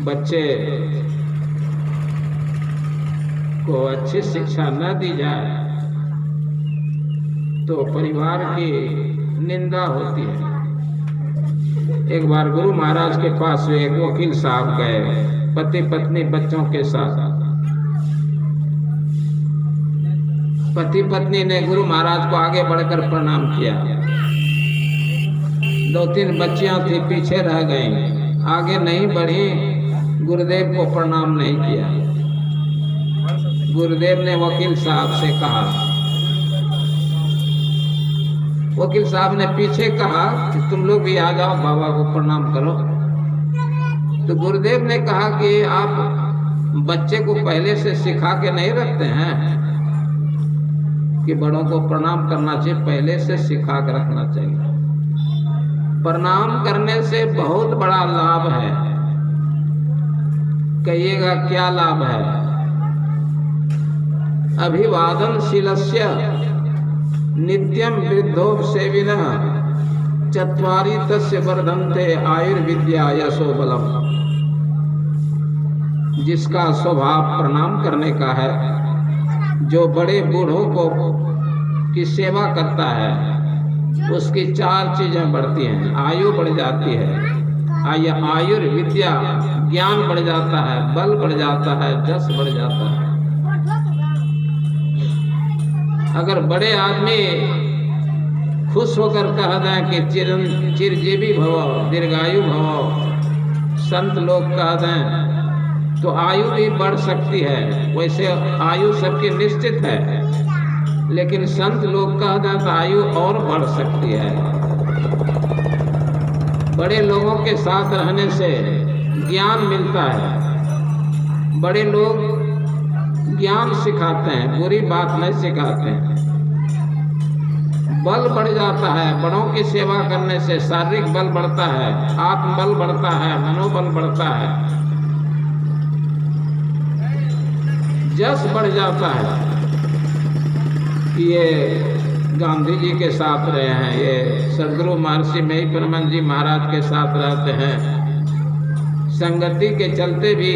बच्चे को अच्छी शिक्षा न दी जाए तो परिवार की निंदा होती है। एक बार गुरु महाराज के पास एक वकील साहब गए, पति पत्नी बच्चों के साथ। पति पत्नी ने गुरु महाराज को आगे बढ़कर प्रणाम किया। 2-3 बच्चियां थी, पीछे रह गईं, आगे नहीं बढ़ी, गुरुदेव को प्रणाम नहीं किया। गुरुदेव ने वकील साहब से कहा, वकील साहब ने पीछे कहा कि तुम लोग भी आ जाओ, बाबा को प्रणाम करो। तो गुरुदेव ने कहा कि आप बच्चे को पहले से सिखा के नहीं रखते हैं कि बड़ों को प्रणाम करना चाहिए, पहले से सिखा कर रखना चाहिए। प्रणाम करने से बहुत बड़ा लाभ है। कहिएगा क्या लाभ है? अभिवादनशीलस्य नित्यं वृद्धोपसेविनः चत्वारि तस्य वर्धन्ते आयुर्विद्या यशो बलम। जिसका स्वभाव प्रणाम करने का है, जो बड़े बूढ़ों को की सेवा करता है, उसकी 4 चीजें बढ़ती हैं। आयु बढ़ जाती है, आयुर्विद्या ज्ञान बढ़ जाता है, बल बढ़ जाता है, जस बढ़ जाता है। अगर बड़े आदमी खुश होकर कह दें कि चिरजीवी भव, दीर्घायु भव, संत लोग कह दें तो आयु भी बढ़ सकती है। वैसे आयु सबकी निश्चित है, लेकिन संत लोग कह दें तो आयु और बढ़ सकती है। बड़े लोगों के साथ रहने से ज्ञान मिलता है। बड़े लोग ज्ञान सिखाते हैं, बुरी बात नहीं सिखाते हैं। बल बढ़ जाता है, बड़ों की सेवा करने से शारीरिक बल बढ़ता है, आत्मबल बढ़ता है, मनोबल बढ़ता है, जस बढ़ जाता है। ये गांधी जी के साथ रहे हैं, ये सदगुरु महर्षि महिपरमन जी महाराज के साथ रहते हैं। संगति के चलते भी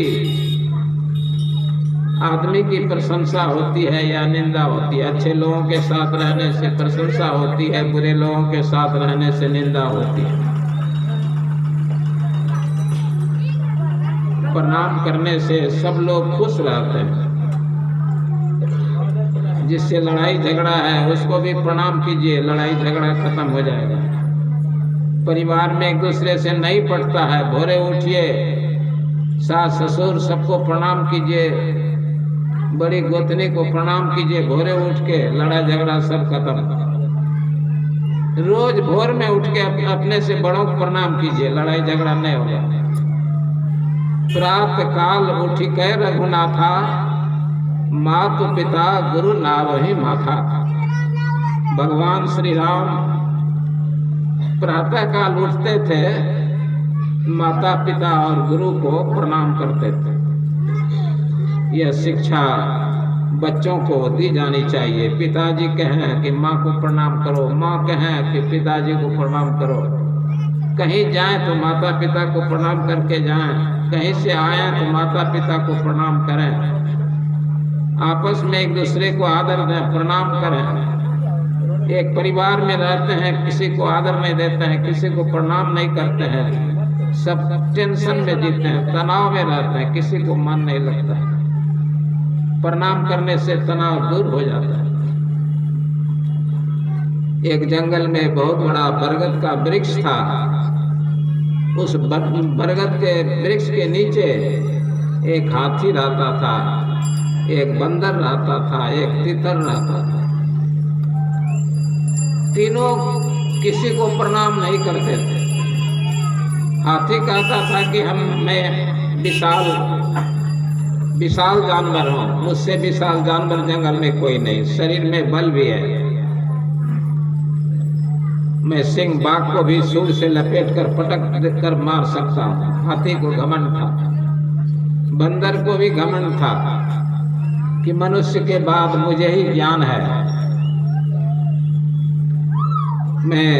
आदमी की प्रशंसा होती है या निंदा होती है। अच्छे लोगों के साथ रहने से प्रशंसा होती है, बुरे लोगों के साथ रहने से निंदा होती है। प्रणाम करने से सब लोग खुश रहते हैं। जिससे लड़ाई झगड़ा है उसको भी प्रणाम कीजिए, लड़ाई झगड़ा खत्म हो जाएगा। परिवार में एक दूसरे से नहीं पटता है, भोरे उठिए, सास ससुर सबको प्रणाम कीजिए, बड़ी गोतनी को प्रणाम कीजिए, भोरे उठ के लड़ाई झगड़ा सब खत्म। रोज भोर में उठ के अपने से बड़ों को प्रणाम कीजिए, लड़ाई झगड़ा नहीं होगा। प्रातः काल उठी कह रघुनाथा, मातु पिता गुरु नावहि माथा। भगवान श्री राम प्रातः काल उठते थे, माता पिता और गुरु को प्रणाम करते थे। यह शिक्षा बच्चों को दी जानी चाहिए। पिताजी कहें कि माँ को प्रणाम करो, माँ कहें कि पिताजी को प्रणाम करो। कहीं जाएं तो माता पिता को प्रणाम करके जाएं, कहीं से आए तो माता पिता को प्रणाम करें। आपस में एक दूसरे को आदर दें, प्रणाम करें। एक परिवार में रहते हैं, किसी को आदर नहीं देते हैं, किसी को प्रणाम नहीं करते हैं, सब टेंशन में जीते हैं, तनाव में रहते हैं, किसी को मन नहीं लगता है। प्रणाम करने से तनाव दूर हो जाता है। एक जंगल में बहुत बड़ा बरगद का वृक्ष था। उस बरगद के वृक्ष के नीचे एक हाथी रहता था, एक बंदर रहता था, एक तितर रहता था। तीनों किसी को प्रणाम नहीं करते थे। हाथी कहता था कि मैं विशाल जानवर हूँ, मुझसे विशाल जानवर जंगल में कोई नहीं, शरीर में बल भी है, मैं सिंह बाघ को भी सूंड से लपेट कर पटक कर मार सकता हूँ। हाथी को घमंड था। बंदर को भी घमंड था कि मनुष्य के बाद मुझे ही ज्ञान है, मैं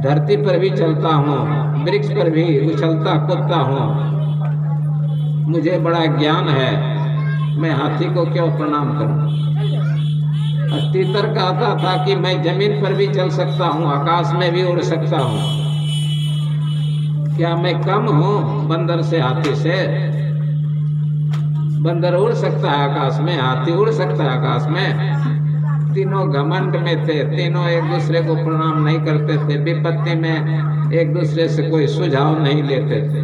धरती पर भी चलता हूँ, वृक्ष पर भी उछलता कूदता हूँ, मुझे बड़ा ज्ञान है, मैं हाथी को क्यों प्रणाम करूं। और तीतर कहता था कि मैं जमीन पर भी चल सकता हूं, आकाश में भी उड़ सकता हूं, क्या मैं कम हूं बंदर से, हाथी से? बंदर उड़ सकता है आकाश में, हाथी उड़ सकता है आकाश में। तीनों घमंड में थे, तीनों एक दूसरे को प्रणाम नहीं करते थे, विपत्ति में एक दूसरे से कोई सुझाव नहीं लेते थे,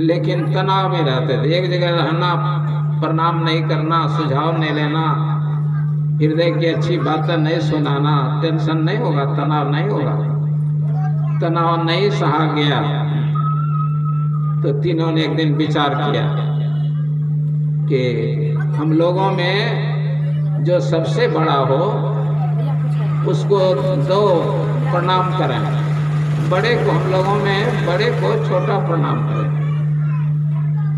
लेकिन तनाव में रहते थे। एक जगह रहना, प्रणाम नहीं करना, सुझाव नहीं लेना, हृदय की अच्छी बातें नहीं सुनाना, टेंशन नहीं होगा, तनाव नहीं होगा। तनाव नहीं सहा गया तो तीनों ने एक दिन विचार किया कि हम लोगों में जो सबसे बड़ा हो उसको दो प्रणाम करें, बड़े को, हम लोगों में बड़े को छोटा प्रणाम करें।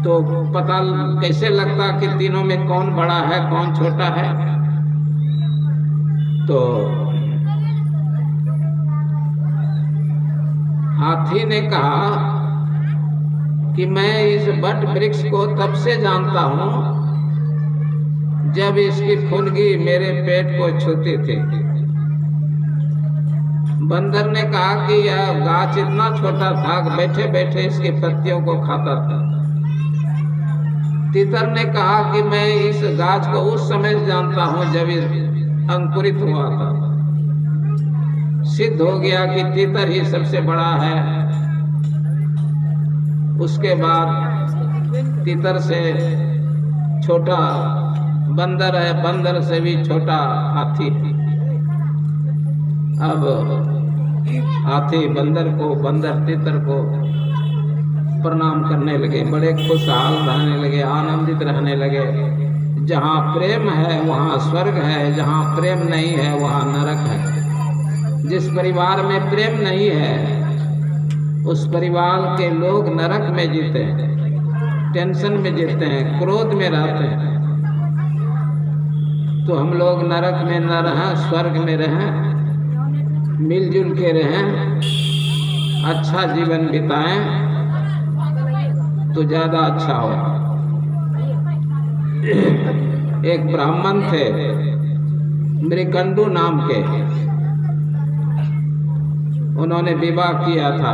तो पता कैसे लगता कि तीनों में कौन बड़ा है कौन छोटा है? तो हाथी ने कहा कि मैं इस बट वृक्ष को तब से जानता हूं जब इसकी फुनगी मेरे पेट को छूती थी। बंदर ने कहा कि यह गाछ इतना छोटा था कि बैठे बैठे इसकी पत्तियों को खाता था। तीतर ने कहा कि मैं इस गाछ को उस समय जानता हूं जब अंकुरित हुआ था। सिद्ध हो गया कि तीतर ही सबसे बड़ा है। उसके बाद तीतर से छोटा बंदर है, बंदर से भी छोटा हाथी। अब हाथी बंदर को, बंदर तीतर को प्रणाम करने लगे, बड़े खुशहाल रहने लगे, आनंदित रहने लगे। जहाँ प्रेम है वहाँ स्वर्ग है, जहाँ प्रेम नहीं है वहाँ नरक है। जिस परिवार में प्रेम नहीं है उस परिवार के लोग नरक में जीते हैं, टेंशन में जीते हैं, क्रोध में रहते हैं। तो हम लोग नरक में न रहें, स्वर्ग में रहें, मिलजुल के रहें, अच्छा जीवन बिताएं तो ज्यादा अच्छा हो। एक ब्राह्मण थे मृकंडू नाम के, उन्होंने विवाह किया था,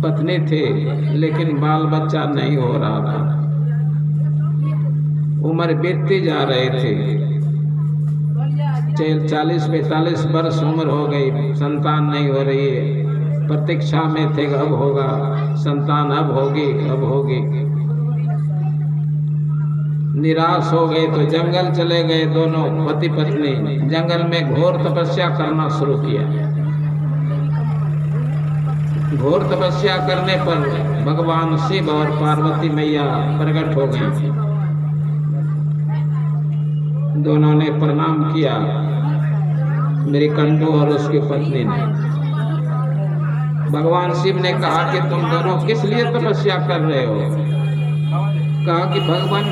पत्नी थी लेकिन बाल बच्चा नहीं हो रहा था। उम्र बीतती जा रही थी, 40-45 वर्ष उम्र हो गई, संतान नहीं हो रही है। प्रतीक्षा में थे अब होगा संतान, अब होगी अब होगी। निराश हो गए तो जंगल चले गए दोनों पति पत्नी। जंगल में घोर तपस्या करना शुरू किया। घोर तपस्या करने पर भगवान शिव और पार्वती मैया प्रकट हो गई। दोनों ने प्रणाम किया, मृकंडू और उसकी पत्नी ने। भगवान शिव ने कहा कि तुम दोनों किस लिए तपस्या कर रहे हो? कहा कि भगवान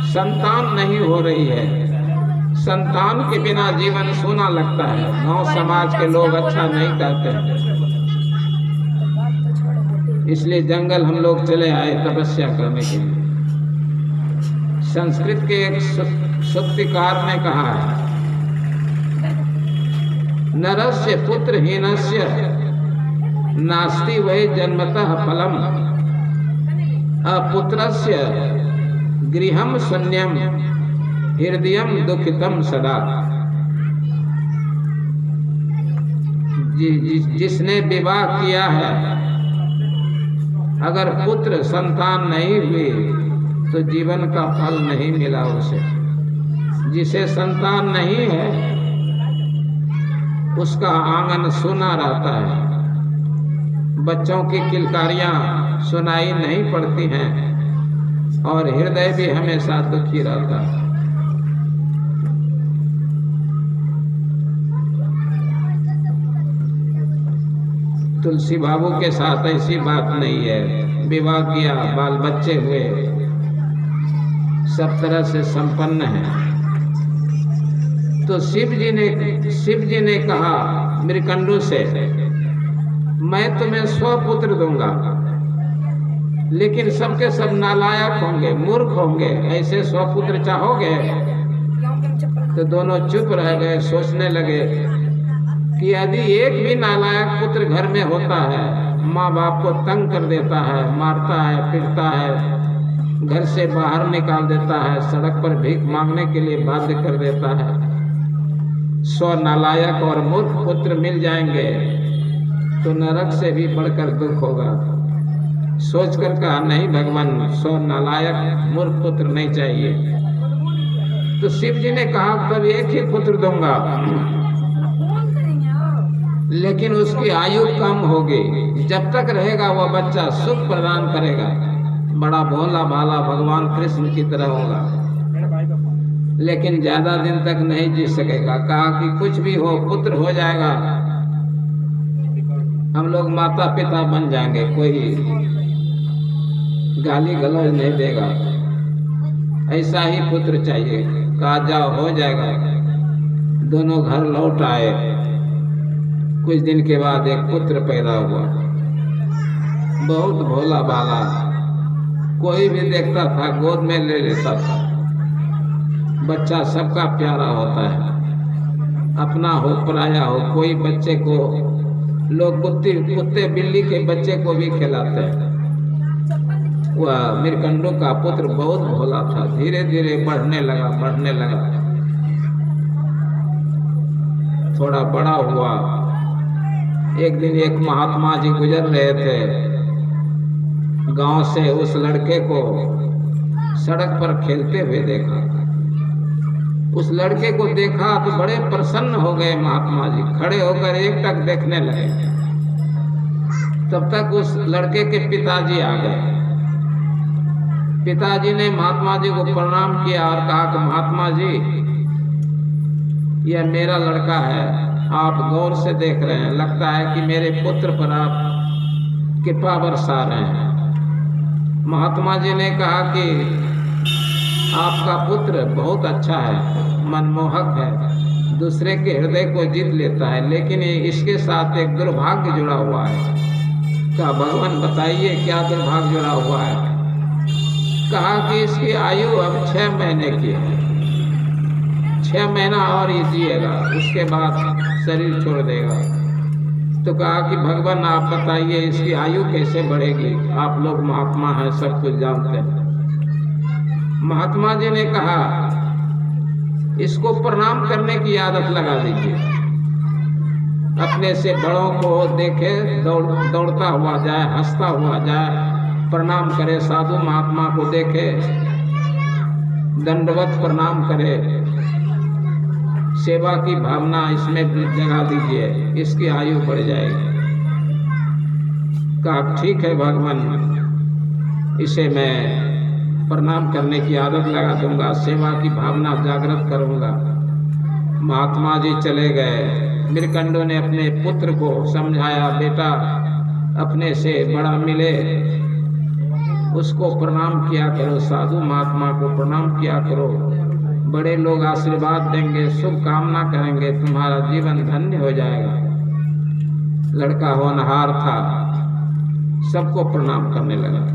संतान नहीं हो रही है, संतान के बिना जीवन सूना लगता है, गांव समाज के लोग अच्छा नहीं कहते हैं, इसलिए जंगल हम लोग चले आए तपस्या करने के लिए। संस्कृत के एक सूक्तिकार ने कहा है, नरस्य पुत्रहीनस्य नास्ति वै जन्मतः फलम, अपुत्रस्य गृहम शून्यम हृदयम दुखितम सदा। जिसने विवाह किया है, अगर पुत्र संतान नहीं हुई तो जीवन का फल नहीं मिला उसे। जिसे संतान नहीं है उसका आंगन सूना रहता है, बच्चों की किलकारियां सुनाई नहीं पड़ती हैं और हृदय भी हमेशा दुखी रहता है। तुलसी बाबू के साथ ऐसी बात नहीं है। विवाह किया, बाल बच्चे हुए, सब तरह से संपन्न है। तो शिव जी ने कहा मृकंडू से मैं तुम्हें 100 पुत्र दूंगा, लेकिन सबके सब नालायक होंगे, मूर्ख होंगे। ऐसे 100 पुत्र चाहोगे? तो दोनों चुप रह गए, सोचने लगे कि यदि एक भी नालायक पुत्र घर में होता है, माँ बाप को तंग कर देता है, मारता है, पीटता है, घर से बाहर निकाल देता है, सड़क पर भीख मांगने के लिए बाध्य कर देता है, 100 नालायक और मूर्ख पुत्र मिल जाएंगे तो नरक से भी बढ़कर दुख होगा। सोचकर कहा, नहीं भगवान, 100 नालायक मूर्ख पुत्र नहीं चाहिए। तो शिव जी ने कहा, तब एक ही पुत्र दूंगा, लेकिन उसकी आयु कम होगी। जब तक रहेगा वह बच्चा सुख प्रदान करेगा, बड़ा भोला भाला भगवान कृष्ण की तरह होगा, लेकिन ज्यादा दिन तक नहीं जी सकेगा। कहा कि कुछ भी हो, पुत्र हो जाएगा, हम लोग माता पिता बन जाएंगे, कोई गाली गलौज नहीं देगा, ऐसा ही पुत्र चाहिए। कहा जाओ, हो जाएगा। दोनों घर लौट आए। कुछ दिन के बाद एक पुत्र पैदा हुआ, बहुत भोला भाला, कोई भी देखता था गोद में ले लेता था। बच्चा सबका प्यारा होता है, अपना हो पराया हो। कोई बच्चे को लोग कुत्ते बिल्ली के बच्चे को भी खिलाते हैं। वह मीरकंडू का पुत्र बहुत भोला था, धीरे धीरे बढ़ने लगा। थोड़ा बड़ा हुआ। एक दिन एक महात्मा जी गुजर रहे थे, गांव से उस लड़के को सड़क पर खेलते हुए देखा। उस लड़के को देखा तो बड़े प्रसन्न हो गए महात्मा जी, खड़े होकर एकटक देखने लगे। तब तक उस लड़के के पिताजी आ गए। पिताजी ने महात्मा जी को प्रणाम किया और कहा कि महात्मा जी, यह मेरा लड़का है, आप गौर से देख रहे हैं, लगता है कि मेरे पुत्र पर आप कृपा बरसा रहे हैं। महात्मा जी ने कहा कि आपका पुत्र बहुत अच्छा है, मनमोहक है, दूसरे के हृदय को जीत लेता है, लेकिन इसके साथ एक दुर्भाग्य जुड़ा हुआ है। कहा भगवान बताइए क्या दुर्भाग्य जुड़ा हुआ है? कहा कि इसकी आयु अब 6 महीने की है, 6 महीना और ये जिएगा, उसके बाद शरीर छोड़ देगा। तो कहा कि भगवान आप बताइए इसकी आयु कैसे बढ़ेगी? आप लोग महात्मा हैं, सब कुछ जानते हैं। महात्मा जी ने कहा इसको प्रणाम करने की आदत लगा दीजिए। अपने से बड़ों को देखे दौड़ता हुआ जाए, हंसता हुआ जाए, प्रणाम करे। साधु महात्मा को देखे दंडवत प्रणाम करे। सेवा की भावना इसमें जगा दीजिए, इसकी आयु बढ़ जाएगी। कहा ठीक है भगवान, इसे मैं प्रणाम करने की आदत लगा दूंगा, सेवा की भावना जागृत करूंगा। महात्मा जी चले गए। मीरकंडू ने अपने पुत्र को समझाया, बेटा अपने से बड़ा मिले उसको प्रणाम किया करो, साधु महात्मा को प्रणाम किया करो, बड़े लोग आशीर्वाद देंगे, शुभकामना करेंगे, तुम्हारा जीवन धन्य हो जाएगा। लड़का होनहार था, सबको प्रणाम करने लगा।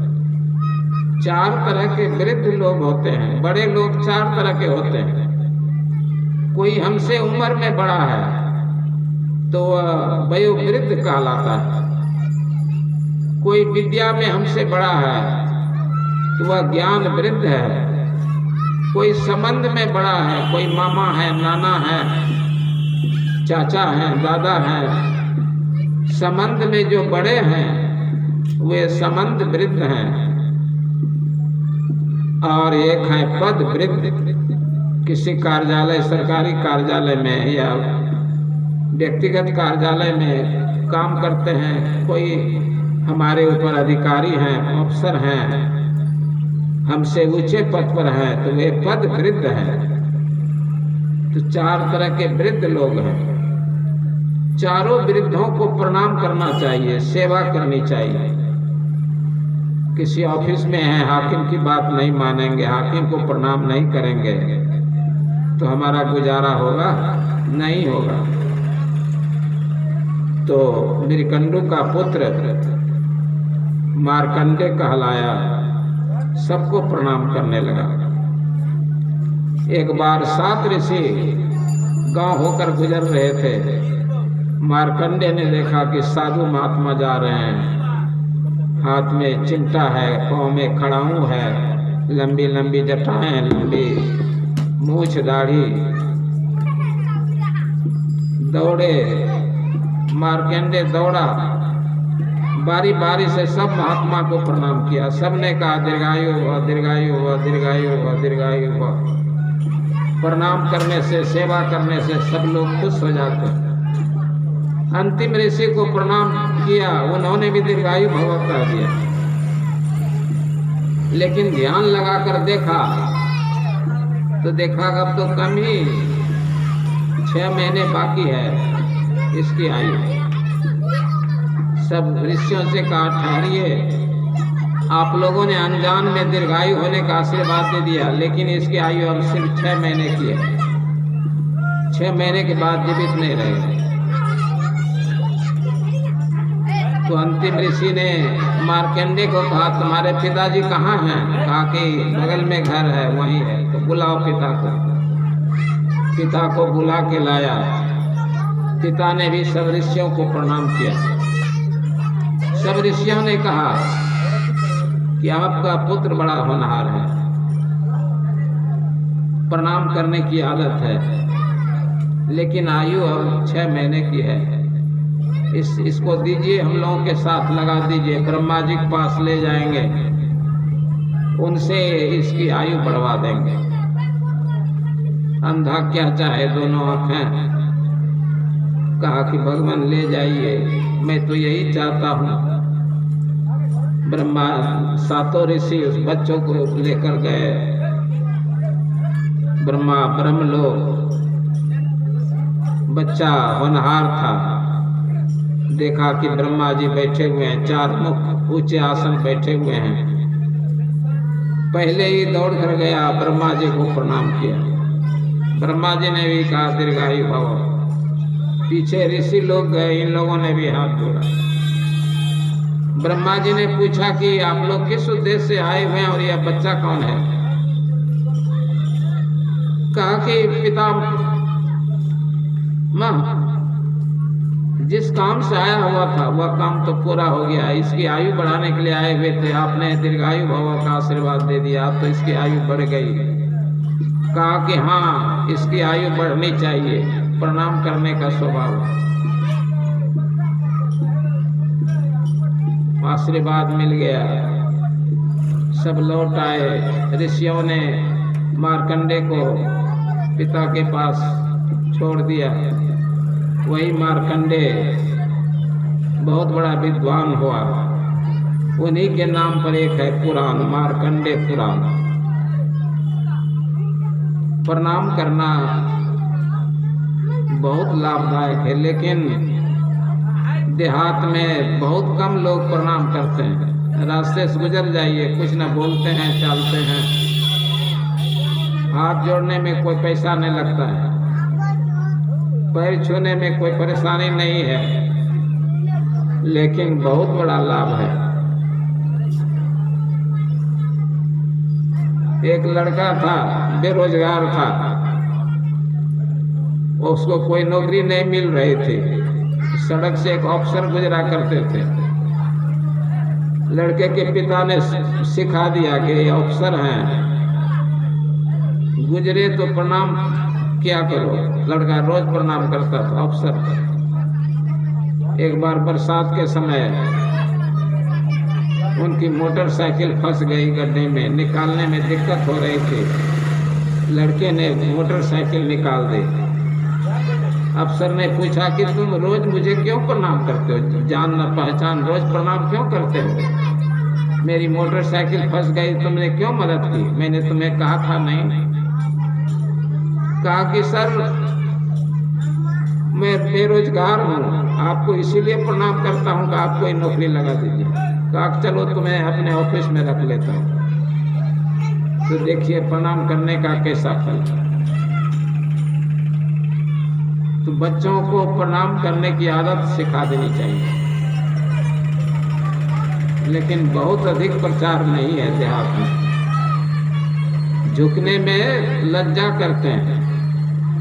4 तरह के वृद्ध लोग होते हैं, बड़े लोग 4 तरह के होते हैं। कोई हमसे उम्र में बड़ा है तो वह वयोवृद्ध कहलाता है। कोई विद्या में हमसे बड़ा है तो वह ज्ञान वृद्ध है। कोई संबंध में बड़ा है, कोई मामा है, नाना है, चाचा है, दादा है। संबंध में जो बड़े हैं वे संबंध वृद्ध हैं। और एक है पद वृद्ध। किसी कार्यालय, सरकारी कार्यालय में या व्यक्तिगत कार्यालय में काम करते हैं, कोई हमारे ऊपर अधिकारी हैं, अफसर हैं, हमसे ऊंचे पद पर हैं, तो वे पद वृद्ध हैं। तो 4 तरह के वृद्ध लोग हैं। चारों वृद्धों को प्रणाम करना चाहिए, सेवा करनी चाहिए। किसी ऑफिस में है, हाकिम की बात नहीं मानेंगे, हाकिम को प्रणाम नहीं करेंगे तो हमारा गुजारा होगा? नहीं होगा। तो मृकंडु का पुत्र मार्कंडे कहलाया, सबको प्रणाम करने लगा। एक बार 7 ऋषि गांव होकर गुजर रहे थे। मार्कंडे ने देखा कि साधु महात्मा जा रहे हैं, हाथ में चिमटा है, पाँव में खड़ाऊं है, लंबी लंबी जटाएं, लंबी मूछ दाढ़ी। दौड़े, मार्कंडे दौड़ा, बारी बारी से सब महात्मा को प्रणाम किया। सबने कहा दीर्घायु हुआ, दीर्घायु हुआ, दीर्घायु हुआ, दीर्घायु हुआ। प्रणाम करने से, सेवा करने से सब लोग खुश हो जाते हैं। अंतिम ऋषि को प्रणाम किया, उन्होंने भी दीर्घायु भव कह दिया। लेकिन ध्यान लगाकर देखा तो देखा अब तो कम ही 6 महीने बाकी है इसकी आयु। सब ऋषियों से कहा ठहरिए, आप लोगों ने अनजान में दीर्घायु होने का आशीर्वाद दे दिया, लेकिन इसकी आयु अब सिर्फ 6 महीने की है। 6 महीने के बाद जीवित नहीं रहेगा। तो अंतिम ऋषि ने मार्कंडे को कहा तुम्हारे पिताजी कहाँ हैं? कहा कि बगल में घर है, वहीं है। तो बुलाओ पिता को। पिता को बुला के लाया। पिता ने भी सब ऋषियों को प्रणाम किया। सब ऋषियों ने कहा कि आपका पुत्र बड़ा होनहार है, प्रणाम करने की आदत है, लेकिन आयु अब 6 महीने की है। इसको दीजिए, हम लोगों के साथ लगा दीजिए, ब्रह्मा जी के पास ले जाएंगे, उनसे इसकी आयु बढ़वा देंगे। अंधा क्या चाहे, दोनों आंखें। कहा कि भगवान ले जाइए, मैं तो यही चाहता हूँ। ब्रह्मा 7 ऋषि उस बच्चों को लेकर गए ब्रह्मलोक। बच्चा होनहार था। देखा कि ब्रह्मा जी बैठे हुए हैं, 4 मुख ऊंचे आसन बैठे हुए हैं। पहले ही दौड़ कर गया, ब्रह्मा जी को प्रणाम किया। ब्रह्मा जी ने भी कहा दीर्घायु भव। पीछे ऋषि लोग गए, इन लोगों ने भी हाथ जोड़ा। ब्रह्मा जी ने पूछा कि आप लोग किस उद्देश्य से आए हुए हैं और यह बच्चा कौन है? कहा कि पिता माँ, जिस काम से आया हुआ था वह काम तो पूरा हो गया। इसकी आयु बढ़ाने के लिए आए हुए थे, आपने दीर्घायु भव का आशीर्वाद दे दिया, अब तो इसकी आयु बढ़ गई। कहा कि हाँ, इसकी आयु बढ़नी चाहिए, प्रणाम करने का स्वभाव। आशीर्वाद मिल गया, सब लौट आए। ऋषियों ने मार्कंडे को पिता के पास छोड़ दिया। वही मार्कंडे बहुत बड़ा विद्वान हुआ। उन्हीं के नाम पर एक है पुराण, मार्कंडे पुराण। प्रणाम करना बहुत लाभदायक है, लेकिन देहात में बहुत कम लोग प्रणाम करते हैं। रास्ते से गुजर जाइए, कुछ न बोलते हैं, चलते हैं। हाथ जोड़ने में कोई पैसा नहीं लगता है, पैर छूने में कोई परेशानी नहीं है, लेकिन बहुत बड़ा लाभ है। एक लड़का था, बेरोजगार था, उसको कोई नौकरी नहीं मिल रही थी। सड़क से एक अफसर गुजरा करते थे। लड़के के पिता ने सिखा दिया कि ये अफसर हैं, गुजरे तो प्रणाम क्या करो। लड़का रोज प्रणाम करता था अफसर। एक बार बरसात के समय उनकी मोटरसाइकिल फंस गई गड्ढे में, निकालने में दिक्कत हो रही थी। लड़के ने मोटरसाइकिल निकाल दी। अफसर ने पूछा कि तुम रोज मुझे क्यों प्रणाम करते हो, जान न पहचान, रोज प्रणाम क्यों करते हो? मेरी मोटरसाइकिल फंस गई, तुमने क्यों मदद की? मैंने तुम्हें कहा था नहीं। कहा कि सर, मैं बेरोजगार हूँ, आपको इसीलिए प्रणाम करता हूँ कि आप कोई नौकरी लगा दीजिए। कहा चलो तुम्हें अपने ऑफिस में रख लेता हूँ। तो देखिए प्रणाम करने का कैसा फल। तो बच्चों को प्रणाम करने की आदत सिखा देनी चाहिए। लेकिन बहुत अधिक प्रचार नहीं है देहात में। झुकने में लज्जा करते हैं,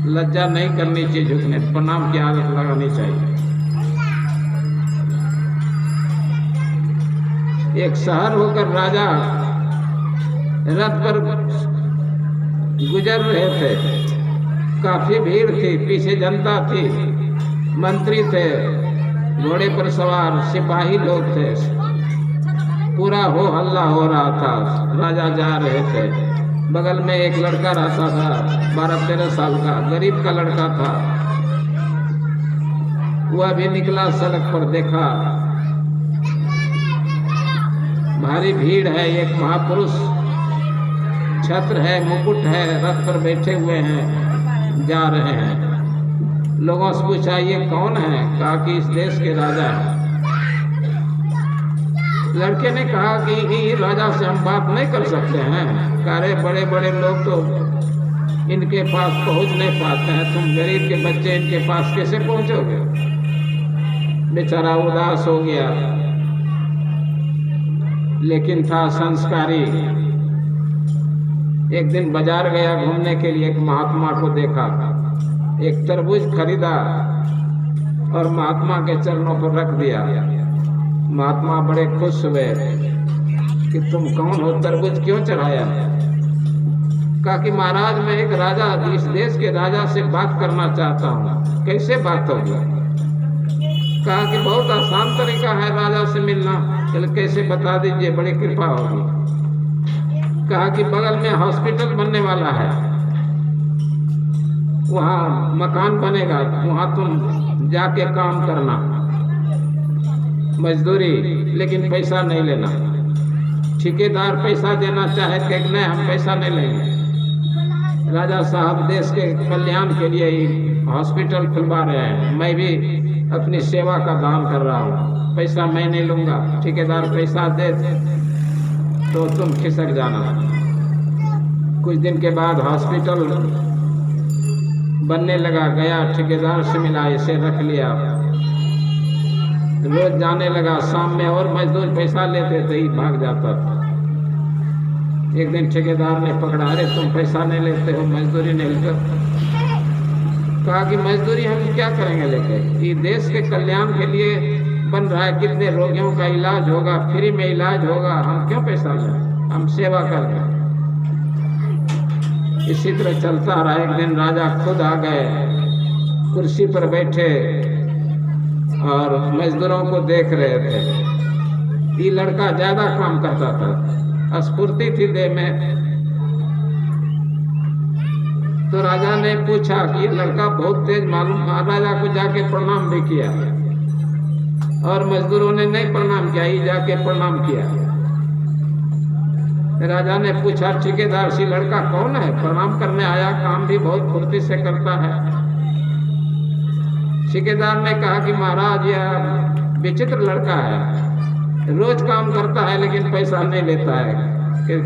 लज्जा नहीं करनी चाहिए झुकने, प्रणाम की आदत लगानी चाहिए। एक शहर होकर राजा रथ पर गुजर रहे थे, काफी भीड़ थी, पीछे जनता थी, मंत्री थे, घोड़े पर सवार सिपाही लोग थे, पूरा हो हल्ला हो रहा था। राजा जा रहे थे, बगल में एक लड़का रहता था 12-13 साल का, गरीब का लड़का था। वह भी निकला सड़क पर, देखा भारी भीड़ है, एक महापुरुष छत्र है, मुकुट है, रथ पर बैठे हुए हैं, जा रहे हैं। लोगों से पूछा ये कौन है? कहा कि इस देश के राजा है। लड़के ने कहा कि ये राजा से हम बात नहीं कर सकते हैं। अरे बड़े बड़े लोग तो इनके पास पहुंच नहीं पाते हैं, तुम गरीब के बच्चे इनके पास कैसे पहुंचोगे? बेचारा उदास हो गया, लेकिन था संस्कारी। एक दिन बाजार गया घूमने के लिए, एक महात्मा को देखा, एक तरबूज खरीदा और महात्मा के चरणों पर रख दिया। महात्मा बड़े खुश हुए कि तुम कौन हो, तरबूज क्यों चढ़ाया? कहा कि महाराज मैं एक राजा, इस देश के राजा से बात करना चाहता हूँ। कैसे बात होगी? कहा कि बहुत आसान तरीका है राजा से मिलना। चल कैसे बता दीजिए, बड़ी कृपा होगी। कहा कि बगल में हॉस्पिटल बनने वाला है, वहाँ मकान बनेगा, वहाँ तुम जाके काम करना, मजदूरी, लेकिन पैसा नहीं लेना। ठेकेदार पैसा देना चाहे कि नहीं, हम पैसा नहीं लेंगे। राजा साहब देश के कल्याण के लिए ही हॉस्पिटल खुलवा रहे हैं, मैं भी अपनी सेवा का दान कर रहा हूँ, पैसा मैं नहीं लूँगा। ठेकेदार पैसा दे तो तुम खिसक जाना। कुछ दिन के बाद हॉस्पिटल बनने लगा, गया ठेकेदार से मिला, इसे रख लिया, रोज जाने लगा। शाम में और मजदूर पैसा लेते थे, ही भाग जाता था। एक दिन ठेकेदार ने पकड़ा, अरे तुम पैसा नहीं लेते हो, मजदूरी नहीं लेते। कहा कि मजदूरी हम क्या करेंगे लेके, ये देश के कल्याण के लिए बन रहा है, कितने रोगियों का इलाज होगा, फ्री में इलाज होगा, हम क्यों पैसा लें, हम सेवा कर दें। इसी तरह चलता रहा। एक दिन राजा खुद आ गए, कुर्सी पर बैठे और मजदूरों को देख रहे थे। ये लड़का ज्यादा काम करता था, स्फूर्ति थी देह में। तो राजा ने पूछा कि ये लड़का बहुत तेज मालूम। राजा को जाके प्रणाम भी किया और मजदूरों ने नहीं प्रणाम किया, ये जाके प्रणाम किया। राजा ने पूछा ठेकेदार से लड़का कौन है, प्रणाम करने आया, काम भी बहुत फुर्ती से करता है। ठेकेदार ने कहा कि महाराज यह विचित्र लड़का है, रोज काम करता है लेकिन पैसा नहीं लेता है।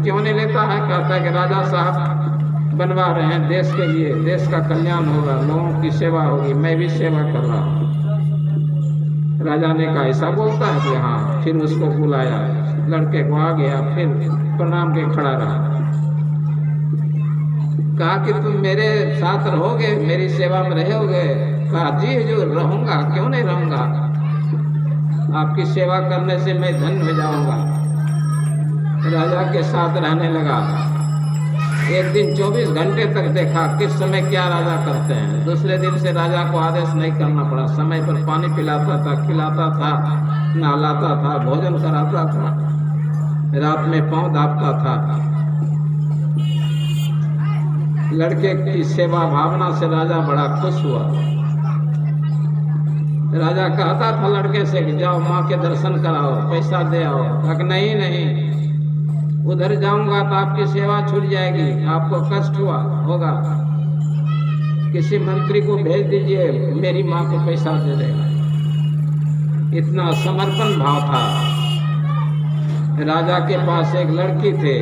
क्यों नहीं लेता है? कहता है कि राजा साहब बनवा रहे हैं देश के लिए, देश का कल्याण होगा, लोगों की सेवा होगी, मैं भी सेवा कर रहा हूँ। राजा ने कहा ऐसा बोलता है कि हाँ। फिर उसको बुलाया, लड़के को आ गया, फिर प्रणाम के खड़ा रहा। कहा कि तुम मेरे साथ रहोगे, मेरी सेवा में रहोगे? कहा जी हुजूर रहूंगा, क्यों नहीं रहूंगा, आपकी सेवा करने से मैं धन्य हो जाऊंगा। राजा के साथ रहने लगा। एक दिन 24 घंटे तक देखा किस समय क्या राजा करते हैं। दूसरे दिन से राजा को आदेश नहीं करना पड़ा, समय पर पानी पिलाता था, खिलाता था, नहलाता था, भोजन कराता था, रात में पांव दापता था। लड़के की सेवा भावना से राजा बड़ा खुश हुआ। राजा कहता था लड़के से कि जाओ माँ के दर्शन कराओ, पैसा दे आओ। कहा नहीं नहीं, उधर जाऊंगा तो आपकी सेवा छूट जाएगी, आपको कष्ट होगा, किसी मंत्री को भेज दीजिए, मेरी माँ को पैसा दे देगा। इतना समर्पण भाव था। राजा के पास एक लड़की थे,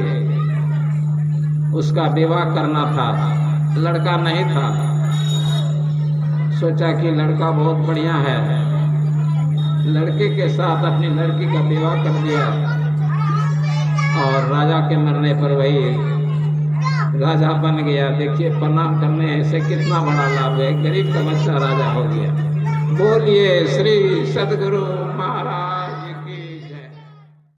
उसका विवाह करना था, लड़का नहीं था। सोचा कि लड़का बहुत बढ़िया है, लड़के के साथ अपनी लड़की का विवाह कर दिया और राजा के मरने पर वही राजा बन गया। देखिए प्रणाम करने से कितना बड़ा लाभ है, गरीब का बच्चा राजा हो गया। बोलिए श्री सद्गुरु महाराज।